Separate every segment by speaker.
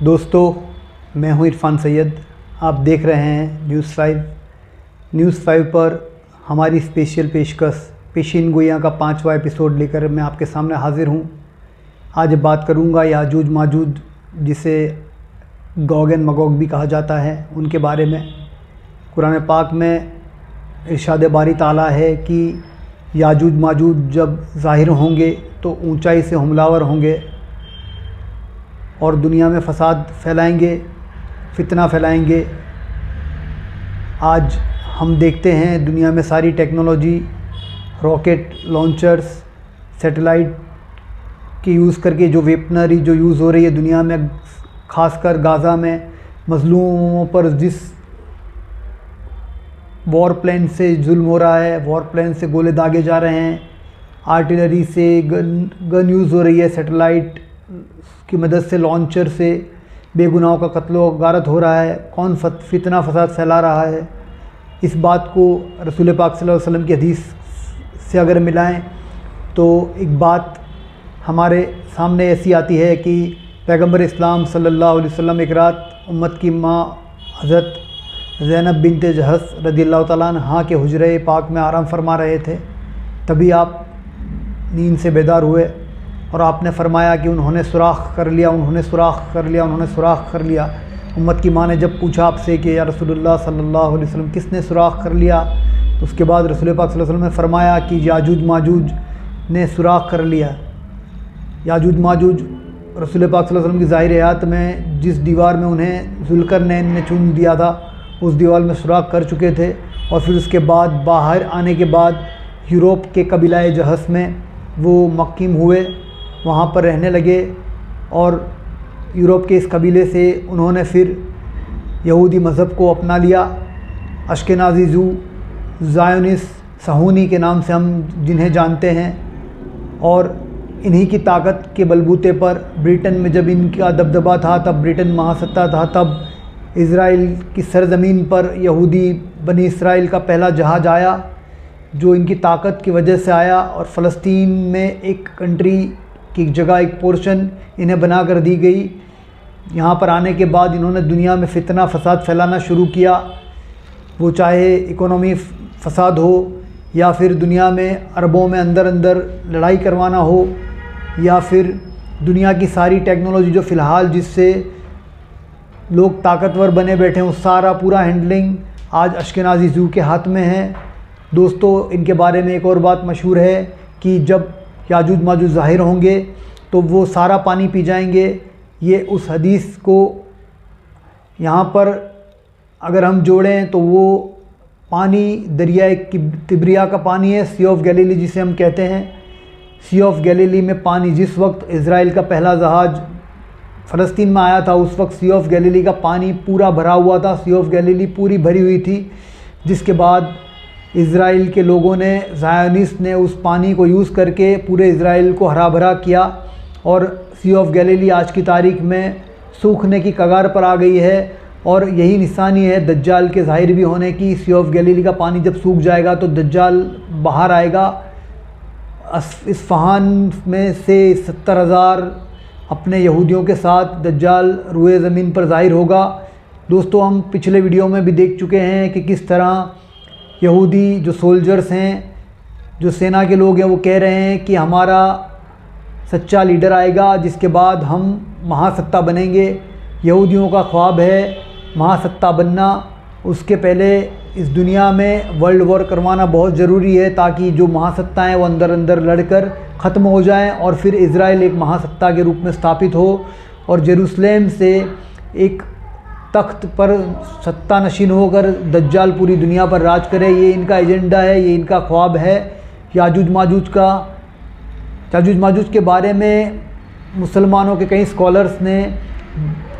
Speaker 1: दोस्तों, मैं हूं इरफान सैयद। आप देख रहे हैं न्यूज़ 5 पर हमारी स्पेशल पेशकश पेशीन गोइयाँ का 5वां एपिसोड लेकर मैं आपके सामने हाज़िर हूं। आज बात करूंगा याजूज माजूज, जिसे गोग एंड मगोग भी कहा जाता है, उनके बारे में। कुरान पाक में इरशाद बारी ताला है कि याजूज माजूज जब ज़ाहिर होंगे तो ऊंचाई से हमलावर होंगे और दुनिया में फ़साद फैलाएंगे, फितना फैलाएंगे। आज हम देखते हैं दुनिया में सारी टेक्नोलॉजी, रॉकेट लॉन्चर्स, सैटेलाइट के यूज़ करके जो वेपनरी जो यूज़ हो रही है दुनिया में, ख़ासकर गाज़ा में मज़लूमों पर जिस वॉर प्लेन से जुल्म हो रहा है, वॉर प्लेन से गोले दागे जा रहे हैं, आर्टिलरी से गन यूज़ हो रही है, सैटेलाइट की मदद से, लॉन्चर से बेगुनाहों का कत्ल व गारत हो रहा है। कौन फितना फसाद फैला रहा है, इस बात को रसूल पाक सल्लल्लाहु अलैहि वसल्लम की हदीस से अगर मिलाएं तो एक बात हमारे सामने ऐसी आती है कि पैगंबर इस्लाम सल्लल्लाहु अलैहि वसल्लम एक रात उम्मत की माँ हज़रत ज़ैनब बिन्त जहश रज़ियल्लाहु तआला अन्हा के हुजरे पाक में आराम फरमा रहे थे। तभी आप नींद से बेदार हुए और आपने फरमाया कि उन्होंने सुराख कर लिया, उन्होंने सुराख कर लिया, उन्होंने सुराख कर लिया। उम्मत की माँ ने जब पूछा आपसे कि या रसूलुल्लाह सल्लल्लाहु अलैहि वसल्लम किसने सुराख कर लिया, तो उसके बाद रसूल पाक सल्लल्लाहु अलैहि वसल्लम ने फरमाया कि याजूज माजूज ने सुराख कर लिया। याजूज माजूज रसूल पाक सल्लल्लाहु अलैहि वसल्लम की ज़ाहिर हयात में जिस दीवार में उन्हें ज़ुल्करनैन ने चुन दिया था, उस दीवार में सुराख कर चुके थे। और फिर उसके बाद बाहर आने के बाद यूरोप के कबीलाए जहश में वो मकीम हुए, वहाँ पर रहने लगे और यूरोप के इस कबीले से उन्होंने फिर यहूदी मज़हब को अपना लिया। अश्केनाज़ी जू, ज़ायोनिस्ट, सहूनी के नाम से हम जिन्हें जानते हैं। और इन्हीं की ताकत के बलबूते पर ब्रिटेन में जब इनका दबदबा था, तब ब्रिटेन महासत्ता था, तब इज़राइल की सरज़मीन पर यहूदी बनी इसराइल का पहला जहाज़ आया, जो इनकी ताकत की वजह से आया। और फ़लस्तीन में एक कंट्री की जगह, एक पोर्शन इन्हें बना कर दी गई। यहाँ पर आने के बाद इन्होंने दुनिया में फितना फसाद फैलाना शुरू किया, वो चाहे इकोनॉमी फसाद हो या फिर दुनिया में अरबों में अंदर अंदर लड़ाई करवाना हो, या फिर दुनिया की सारी टेक्नोलॉजी जो फ़िलहाल जिससे लोग ताकतवर बने बैठे हैं, उस सारा पूरा हैंडलिंग आज अश्केनाज़ी जू के हाथ में है। दोस्तों, इनके बारे में एक और बात मशहूर है कि जब याजूज माजूज ज़ाहिर होंगे तो वो सारा पानी पी जाएंगे। ये उस हदीस को यहाँ पर अगर हम जोड़ें तो वो पानी दरिया तिब्रिया का पानी है, सी ऑफ गैलीली जिसे हम कहते हैं। सी ऑफ गैलीली में पानी, जिस वक्त इज़राइल का पहला जहाज़ फ़लस्तीन में आया था, उस वक्त सी ऑफ गैलीली का पानी पूरा भरा हुआ था, सी ऑफ गैलीली पूरी भरी हुई थी। जिसके बाद इज़राइल के लोगों ने, ज़ायोनिस्ट ने उस पानी को यूज़ करके पूरे इज़राइल को हरा भरा किया और सी ऑफ गैलीली आज की तारीख में सूखने की कगार पर आ गई है। और यही निशानी है दज्जाल के ज़ाहिर भी होने की। सी ऑफ गैलीली का पानी जब सूख जाएगा तो दज्जाल बाहर आएगा। इस्फहान में से 70,000 अपने यहूदियों के साथ दज्जाल रुए ज़मीन पर ज़ाहिर होगा। दोस्तों, हम पिछले वीडियो में भी देख चुके हैं कि किस तरह यहूदी जो सोल्जर्स हैं, जो सेना के लोग हैं, वो कह रहे हैं कि हमारा सच्चा लीडर आएगा जिसके बाद हम महासत्ता बनेंगे। यहूदियों का ख्वाब है महासत्ता बनना। उसके पहले इस दुनिया में वर्ल्ड वॉर करवाना बहुत ज़रूरी है, ताकि जो महासत्ताएं वो अंदर अंदर लड़कर ख़त्म हो जाएं और फिर इज़राइल एक महासत्ता के रूप में स्थापित हो और जेरूसलेम से एक तख्त पर सत्ता नशीन होकर दज्जाल पूरी दुनिया पर राज करे। ये इनका एजेंडा है, ये इनका ख्वाब है याजूज माजूज का। याजूज माजूज के बारे में मुसलमानों के कई स्कॉलर्स ने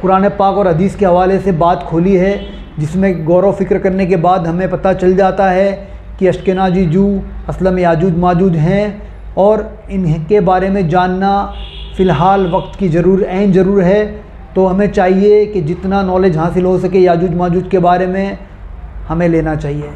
Speaker 1: कुरान पाक और हदीस के हवाले से बात खोली है, जिसमें गौर व फिक्र करने के बाद हमें पता चल जाता है कि अश्केनाज़ी जू असल में याजूज माजूज हैं। और इनके बारे में जानना फ़िलहाल वक्त की ऐन ज़रूर है। तो हमें चाहिए कि जितना नॉलेज हासिल हो सके याजूज माजूज के बारे में हमें लेना चाहिए।